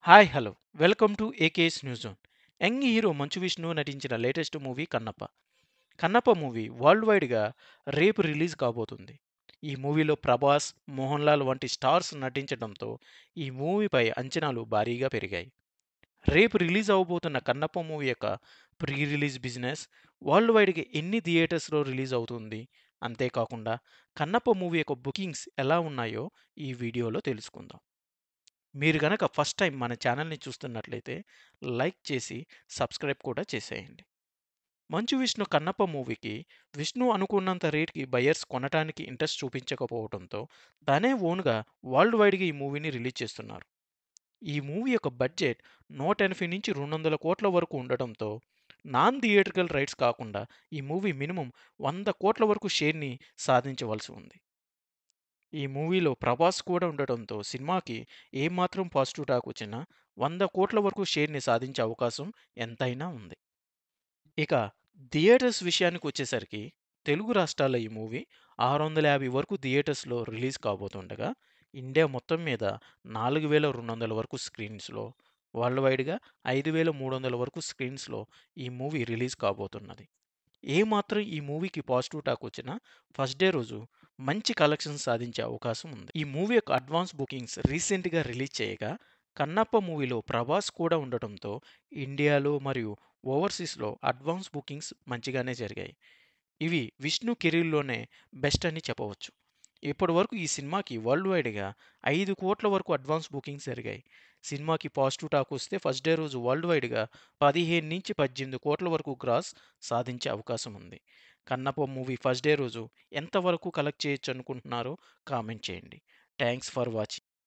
Hi hello welcome to AKS news zone. Young hero Manchu Vishnu నటించిన latest movie Kannappa. Kannappa movie world వైడ్గా రేపు release కాబోతుంది. ఈ మూవీలో ప్రభాస్, మోహన్ లాల్ వంటి స్టార్స్ నటించడంతో ఈ మూవీపై అంచనాలు భారీగా పెరిగాయి. రేపు రిలీజ్ అవబోతున్న కన్నప్ప మూవీ యొక్క ప్రీ రిలీజ్ బిజినెస్, వరల్డ్ వైడ్గా ఎన్ని థియేటర్స్లో రిలీజ్ అవుతుంది, అంతేకాకుండా కన్నప్ప మూవీ యొక్క బుకింగ్స్ ఎలా ఉన్నాయో ఈ వీడియోలో తెలుసుకుందాం. మీరు గనక ఫస్ట్ టైం మన ఛానల్‌ని చూస్తున్నట్లయితే లైక్ చేసి, సబ్స్క్రైబ్ కూడా చేసేయండి. 'మంచు విష్ణు' కన్నప్ప మూవీకి విష్ణు అనుకున్నంత రేట్‌కి బయర్స్ కొనటానికి ఇంట్రెస్ట్ చూపించకపోవడంతో తనే ఓన్‌గా వరల్డ్ వైడ్‌గా ఈ మూవీని రిలీజ్ చేస్తున్నారు. ఈ మూవీ యొక్క బడ్జెట్ 180-200 కోట్ల వరకు ఉండటంతో నాన్ థియేట్రికల్ రైట్స్ కాకుండా ఈ మూవీ మినిమమ్ 100 కోట్ల వరకు షేర్‌ని సాధించవలసి ఉంది. ఈ మూవీలో ప్రభాస్ కూడా ఉండటంతో సినిమాకి ఏమాత్రం పాజిటివ్ టాక్ వచ్చినా 100 కోట్ల వరకు షేర్‌ని సాధించే అవకాశం ఎంతైనా ఉంది. ఇక థియేటర్స్ విషయానికొచ్చేసరికి తెలుగు రాష్ట్రాల్లో ఈ మూవీ 650 వరకు థియేటర్స్‌లో రిలీజ్ కాబోతుండగా, ఇండియా మొత్తం మీద 4200 వరకు స్క్రీన్స్‌లో, వరల్డ్ వైడ్‌గా 5300 వరకు స్క్రీన్స్‌లో ఈ మూవీ రిలీజ్ కాబోతున్నది. ఏమాత్రం ఈ మూవీకి పాజిటివ్ టాక్ వచ్చినా ఫస్ట్ డే రోజు మంచి కలెక్షన్స్ సాధించే అవకాశం ఉంది. ఈ మూవీ యొక్క అడ్వాన్స్ బుకింగ్స్ రీసెంట్‌గా రిలీజ్ చేయగా, కన్నప్ప మూవీలో ప్రభాస్ కూడా ఉండటంతో ఇండియాలో మరియు ఓవర్సీస్‌లో అడ్వాన్స్ బుకింగ్స్ మంచిగానే జరిగాయి. ఇవి విష్ణు కెరీర్‌లోనే బెస్ట్ అని చెప్పవచ్చు. ఇప్పటివరకు ఈ సినిమాకి వరల్డ్ వైడ్‌గా 5 కోట్ల వరకు అడ్వాన్స్ బుకింగ్స్ జరిగాయి. సినిమాకి పాజిటివ్ టాక్ వస్తే ఫస్ట్ డే రోజు వరల్డ్ వైడ్‌గా 15-18 కోట్ల వరకు గ్రాస్ సాధించే అవకాశం ఉంది. కన్నప్ప మూవీ ఫస్ట్ డే రోజు ఎంత వరకు కలెక్ట్ చేయొచ్చనుకుంటున్నారో కామెంట్ చేయండి. Thanks for watching.